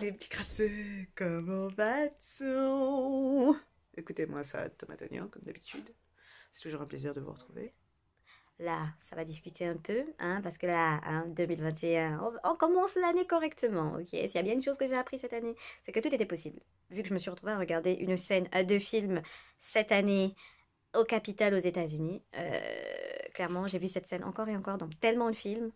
les petits crasseux, comment va-t-on? Écoutez-moi ça, Tomatognan, comme d'habitude. C'est toujours un plaisir de vous retrouver. Là, ça va discuter un peu, hein, parce que là, hein, 2021, on commence l'année correctement, ok? S'il y a bien une chose que j'ai appris cette année, c'est que tout était possible. Vu que je me suis retrouvée à regarder une scène à deux films cette année au Capitole aux États-Unis, clairement, j'ai vu cette scène encore et encore dans tellement de films,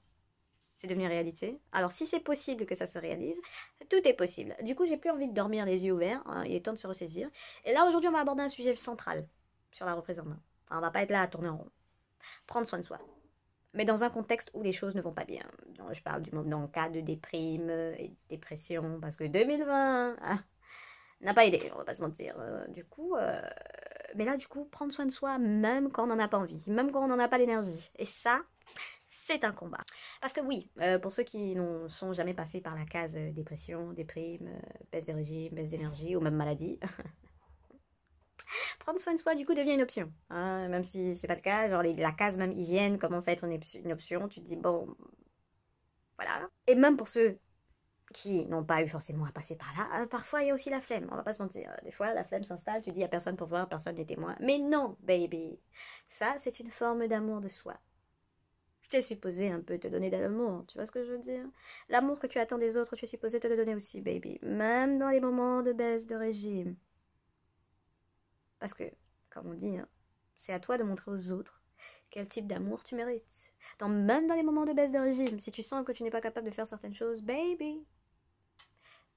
c'est devenu réalité. Alors, si c'est possible que ça se réalise, tout est possible. Du coup, j'ai plus envie de dormir les yeux ouverts, hein, il est temps de se ressaisir. Et là, aujourd'hui, on va aborder un sujet central sur la reprise en main. Enfin, on va pas être là à tourner en rond. Prendre soin de soi, mais dans un contexte où les choses ne vont pas bien. Non, je parle dans le cas de déprime et de dépression, parce que 2020 n'a pas aidé, on va pas se mentir. Mais là, du coup, prendre soin de soi, même quand on n'en a pas envie, même quand on n'en a pas l'énergie. Et ça, c'est un combat. Parce que oui, pour ceux qui n'ont sont jamais passés par la case dépression, déprime, baisse de régime, baisse d'énergie ou même maladie, prendre soin de soi, du coup, devient une option. Hein, même si c'est pas le cas, genre la case même hygiène commence à être une option. Tu te dis, bon, voilà. Et même pour ceux qui n'ont pas eu forcément à passer par là, parfois il y a aussi la flemme, on va pas se mentir. Des fois, la flemme s'installe, tu dis, il n'y a personne pour voir, personne n'est témoin. Mais non, baby. Ça, c'est une forme d'amour de soi. Tu es supposé un peu te donner de l'amour, tu vois ce que je veux dire? L'amour que tu attends des autres, tu es supposé te le donner aussi, baby. Même dans les moments de baisse de régime. Parce que, comme on dit, hein, c'est à toi de montrer aux autres quel type d'amour tu mérites. Même dans les moments de baisse de régime, si tu sens que tu n'es pas capable de faire certaines choses, baby,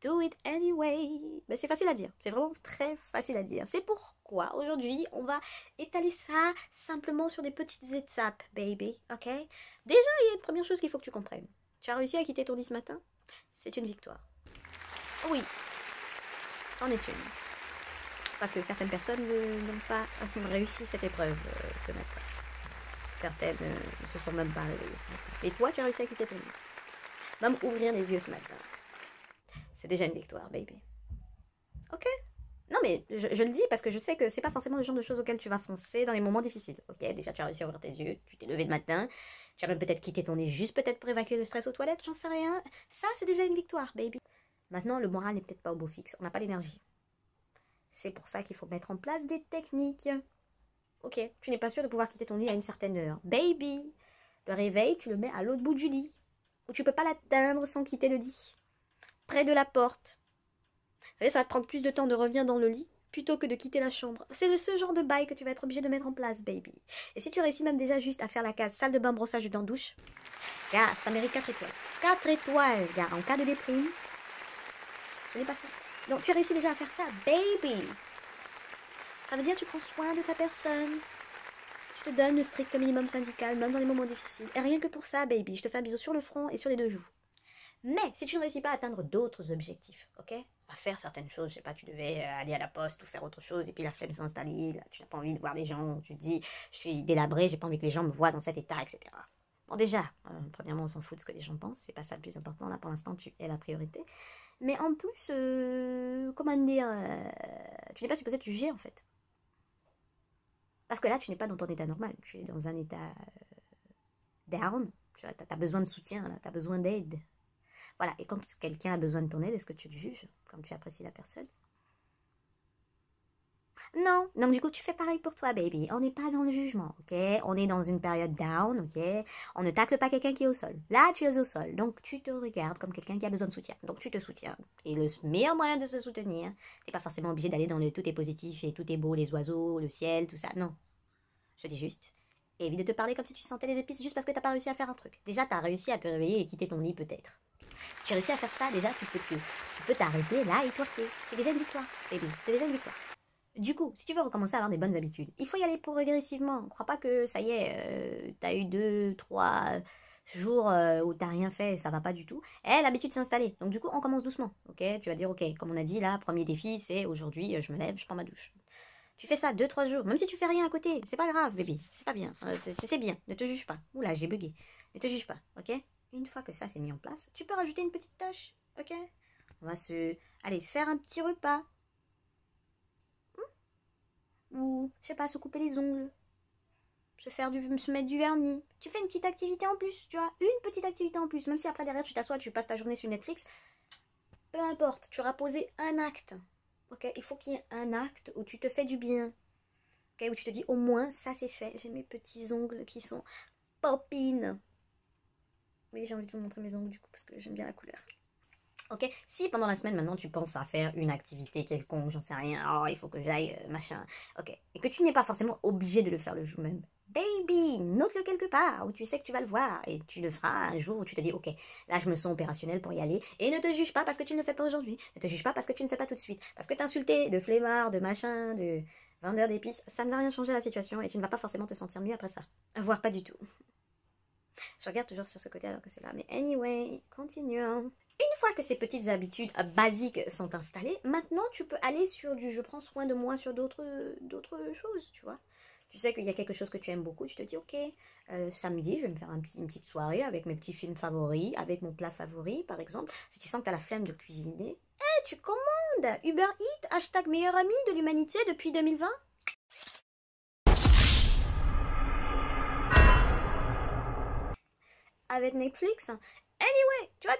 do it anyway. Ben, c'est facile à dire, c'est vraiment très facile à dire. C'est pourquoi aujourd'hui, on va étaler ça simplement sur des petites étapes, baby, ok? Déjà, il y a une première chose qu'il faut que tu comprennes. Tu as réussi à quitter ton lit ce matin? C'est une victoire. Oui, c'en est une. Parce que certaines personnes n'ont pas réussi cette épreuve ce matin. Certaines ne se sont même pas réveillées ce matin. Et toi, tu as réussi à quitter ton lit. Même ouvrir les yeux ce matin. C'est déjà une victoire, baby. Ok? Non, mais je le dis parce que je sais que c'est pas forcément le genre de choses auxquelles tu vas foncer dans les moments difficiles. Ok? Déjà, tu as réussi à ouvrir tes yeux, tu t'es levé le matin, tu as même peut-être quitté ton lit juste peut-être pour évacuer le stress aux toilettes, j'en sais rien. Ça, c'est déjà une victoire, baby. Maintenant, le moral n'est peut-être pas au beau fixe. On n'a pas l'énergie. C'est pour ça qu'il faut mettre en place des techniques. Ok, tu n'es pas sûr de pouvoir quitter ton lit à une certaine heure. Baby, le réveil, tu le mets à l'autre bout du lit. Où tu peux pas l'atteindre sans quitter le lit. Près de la porte. Vous savez, ça va te prendre plus de temps de revenir dans le lit plutôt que de quitter la chambre. C'est ce genre de bail que tu vas être obligé de mettre en place, baby. Et si tu réussis même déjà juste à faire la case salle de bain, brossage de dents, douche, gars, ça mérite 4 étoiles. 4 étoiles, gars, en cas de déprime. Ce n'est pas ça. Donc tu réussis déjà à faire ça, baby. Ça veut dire que tu prends soin de ta personne. Tu te donnes le strict minimum syndical, même dans les moments difficiles. Et rien que pour ça, baby, je te fais un bisou sur le front et sur les deux joues. Mais si tu ne réussis pas à atteindre d'autres objectifs, ok? À faire certaines choses, je sais pas, tu devais aller à la poste ou faire autre chose, et puis la flemme s'est installée, là, tu n'as pas envie de voir les gens, tu te dis, je suis délabré, j'ai pas envie que les gens me voient dans cet état, etc. Bon, déjà, premièrement, on s'en fout de ce que les gens pensent, c'est pas ça le plus important, là, pour l'instant, tu es la priorité. Mais en plus, comment dire, tu n'es pas supposé te juger, en fait. Parce que là, tu n'es pas dans ton état normal, tu es dans un état down, tu as besoin de soutien, tu as besoin d'aide. Voilà, et quand quelqu'un a besoin de ton aide, est-ce que tu le juges, comme tu apprécies la personne? Non, donc du coup, tu fais pareil pour toi, baby. On n'est pas dans le jugement, ok? On est dans une période down, ok? On ne tacle pas quelqu'un qui est au sol. Là, tu es au sol, donc tu te regardes comme quelqu'un qui a besoin de soutien. Donc tu te soutiens. Et le meilleur moyen de se soutenir, t'es pas forcément obligé d'aller dans le tout est positif et tout est beau, les oiseaux, le ciel, tout ça. Non, je dis juste. Évite de te parler comme si tu sentais les épices juste parce que t'as pas réussi à faire un truc. Déjà, t'as réussi à te réveiller et quitter ton lit peut-être. Si tu réussis à faire ça, déjà, tu peux t'arrêter là et twerker. C'est déjà une victoire, baby. C'est déjà une victoire. Du coup, si tu veux recommencer à avoir des bonnes habitudes, il faut y aller progressivement. Crois pas que ça y est, t'as eu 2, 3 jours où t'as rien fait, ça va pas du tout. L'habitude s'est installée. Donc du coup, on commence doucement. Ok, tu vas dire, ok, comme on a dit là, premier défi, c'est aujourd'hui, je me lève, je prends ma douche. Tu fais ça 2, 3 jours, même si tu fais rien à côté, c'est pas grave, baby, c'est pas bien, c'est bien, ne te juge pas. Oula, j'ai bugué. Ne te juge pas, ok? Une fois que ça c'est mis en place, tu peux rajouter une petite tâche, ok? On va allez, se faire un petit repas. Ou, je sais pas, se couper les ongles. Se mettre du vernis. Tu fais une petite activité en plus, tu vois? Une petite activité en plus. Même si après derrière tu t'assois, tu passes ta journée sur Netflix. peu importe, tu auras posé un acte. Ok, il faut qu'il y ait un acte où tu te fais du bien. Ok, où tu te dis au moins ça c'est fait. J'ai mes petits ongles qui sont popines. Oui, j'ai envie de vous montrer mes ongles du coup parce que j'aime bien la couleur. Ok, si pendant la semaine maintenant tu penses à faire une activité quelconque, j'en sais rien, oh il faut que j'aille, machin, ok, et que tu n'es pas forcément obligé de le faire le jour même, baby, note-le quelque part où tu sais que tu vas le voir et tu le feras un jour où tu te dis, ok, là je me sens opérationnel pour y aller et ne te juge pas parce que tu ne le fais pas aujourd'hui, ne te juge pas parce que tu ne fais pas tout de suite, parce que t'insulter de flemmard, de machin, de vendeur d'épices, ça ne va rien changer à la situation et tu ne vas pas forcément te sentir mieux après ça, voire pas du tout. Je regarde toujours sur ce côté alors que c'est là, mais anyway, continuons. Une fois que ces petites habitudes basiques sont installées, maintenant tu peux aller sur du je prends soin de moi sur d'autres choses, tu vois. Tu sais qu'il y a quelque chose que tu aimes beaucoup, tu te dis ok, samedi je vais me faire une petite soirée avec mes petits films favoris, avec mon plat favori par exemple. Si tu sens que tu as la flemme de cuisiner, tu commandes Uber Eats, hashtag meilleur ami de l'humanité depuis 2020. Avec Netflix. Anyway, tu vois,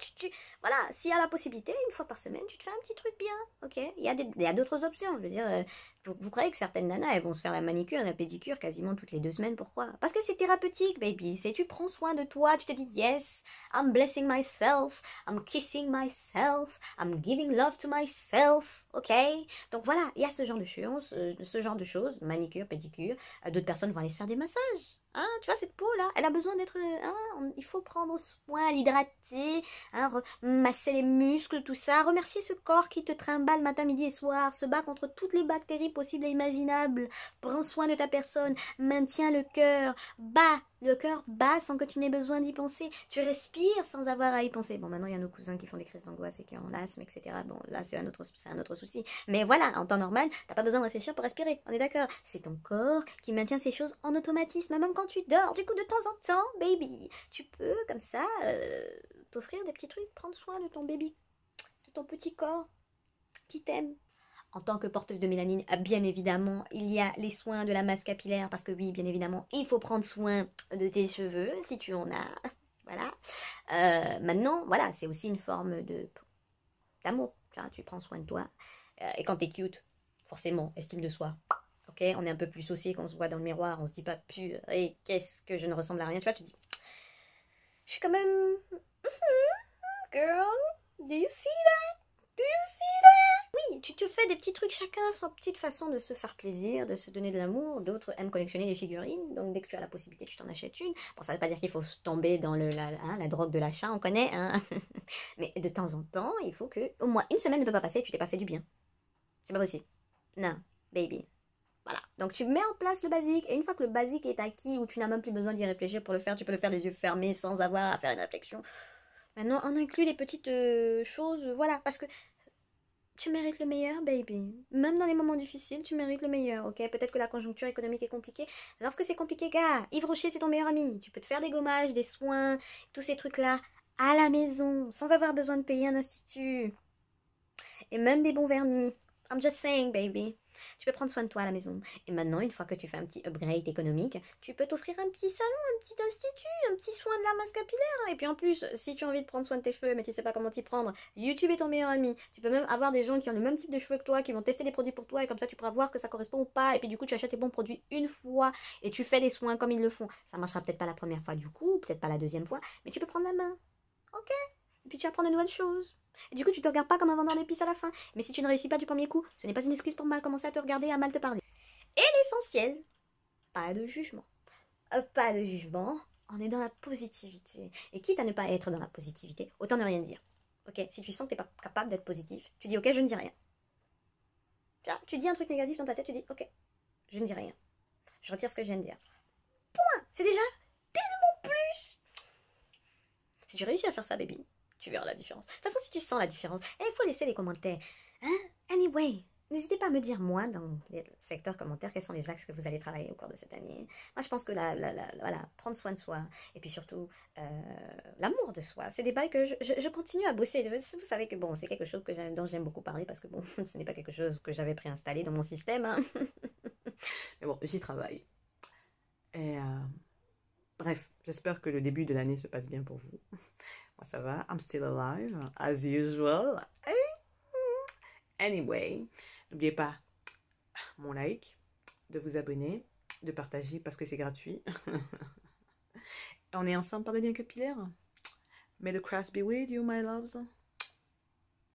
voilà, s'il y a la possibilité, une fois par semaine, tu te fais un petit truc bien, ok. Il y a d'autres options, je veux dire, vous croyez que certaines nanas, elles vont se faire la manicure et la pédicure quasiment toutes les 2 semaines, pourquoi? Parce que c'est thérapeutique, baby, c'est tu prends soin de toi, tu te dis, yes, I'm blessing myself, I'm kissing myself, I'm giving love to myself, ok. Donc voilà, il y a ce genre de choses, manicure, pédicure, d'autres personnes vont aller se faire des massages. Hein, tu vois, cette peau-là, elle a besoin d'être... il faut prendre soin, l'hydrater, masser les muscles, tout ça. Remercier ce corps qui te trimballe matin, midi et soir, se bat contre toutes les bactéries possibles et imaginables. Prends soin de ta personne, maintiens le cœur bat sans que tu n'aies besoin d'y penser. Tu respires sans avoir à y penser. Bon, maintenant, il y a nos cousins qui font des crises d'angoisse et qui ont l'asthme, etc. Bon, là, c'est un autre souci. Mais voilà, en temps normal, t'as pas besoin de réfléchir pour respirer. On est d'accord? C'est ton corps qui maintient ces choses en automatisme, même quand tu dors. Du coup, de temps en temps, baby, tu peux, comme ça, t'offrir des petits trucs, prendre soin de ton baby, de ton petit corps qui t'aime. En tant que porteuse de mélanine, bien évidemment, il y a les soins de la masse capillaire, parce que oui, bien évidemment, il faut prendre soin de tes cheveux, si tu en as. Voilà. Maintenant, voilà, c'est aussi une forme d'amour. Tu prends soin de toi. Et quand t'es cute, forcément, estime de soi. Ok, on est un peu plus saucé quand on se voit dans le miroir, on se dit pas, purée, qu'est-ce que je ne ressemble à rien. Tu vois, tu te dis, je suis quand même... Girl, do you see that? Do you see that? Oui, tu te fais des petits trucs, chacun sa petite façon de se faire plaisir, de se donner de l'amour. D'autres aiment collectionner des figurines, donc dès que tu as la possibilité, tu t'en achètes une. Bon, ça veut pas dire qu'il faut tomber dans la drogue de l'achat, on connaît, hein. Mais de temps en temps, il faut que au moins une semaine ne peut pas passer, tu t'es pas fait du bien. C'est pas possible. Non, baby. Voilà. Donc tu mets en place le basique, et une fois que le basique est acquis, où tu n'as même plus besoin d'y réfléchir pour le faire, tu peux le faire des yeux fermés sans avoir à faire une réflexion. Maintenant, on inclut les petites choses, voilà, parce que tu mérites le meilleur, baby. Même dans les moments difficiles, tu mérites le meilleur, ok? Peut-être que la conjoncture économique est compliquée. Lorsque c'est compliqué, gars, Yves Rocher, c'est ton meilleur ami. Tu peux te faire des gommages, des soins, tous ces trucs-là, à la maison, sans avoir besoin de payer un institut. Et même des bons vernis. I'm just saying, baby. Tu peux prendre soin de toi à la maison. Et maintenant, une fois que tu fais un petit upgrade économique, tu peux t'offrir un petit salon, un petit institut, un petit soin de la masse capillaire. Et puis en plus, si tu as envie de prendre soin de tes cheveux, mais tu sais pas comment t'y prendre, YouTube est ton meilleur ami. Tu peux même avoir des gens qui ont le même type de cheveux que toi, qui vont tester des produits pour toi, et comme ça tu pourras voir que ça correspond ou pas. Et puis du coup, tu achètes les bons produits une fois, et tu fais les soins comme ils le font. Ça marchera peut-être pas la première fois du coup, peut-être pas la deuxième fois, mais tu peux prendre la main. Ok? Et puis tu apprends de nouvelles choses. Et du coup, tu te regardes pas comme un vendeur d'épices à la fin. Mais si tu ne réussis pas du premier coup, ce n'est pas une excuse pour mal commencer à te regarder et à mal te parler. Et l'essentiel, pas de jugement. Pas de jugement, on est dans la positivité. Et quitte à ne pas être dans la positivité, autant ne rien dire. Ok, si tu sens que tu n'es pas capable d'être positif, tu dis ok, je ne dis rien. Tu dis un truc négatif dans ta tête, tu dis ok, je ne dis rien. Je retire ce que je viens de dire. Point. C'est déjà tellement plus. Si tu réussis à faire ça, baby, tu verras la différence. De toute façon, si tu sens la différence, il faut laisser les commentaires. Hein? Anyway, n'hésitez pas à me dire, moi, dans les secteurs commentaires, quels sont les axes que vous allez travailler au cours de cette année. Moi, je pense que voilà, prendre soin de soi, et puis surtout, l'amour de soi, c'est des bails que je continue à bosser. Vous savez que, bon, c'est quelque chose dont j'aime beaucoup parler, parce que, bon, ce n'est pas quelque chose que j'avais préinstallé dans mon système. Hein. Mais bon, j'y travaille. Et bref, j'espère que le début de l'année se passe bien pour vous. Moi, ça va. I'm still alive, as usual. Anyway, n'oubliez pas mon like, de vous abonner, de partager parce que c'est gratuit. On est ensemble par des liens capillaires. May the crafts be with you, my loves.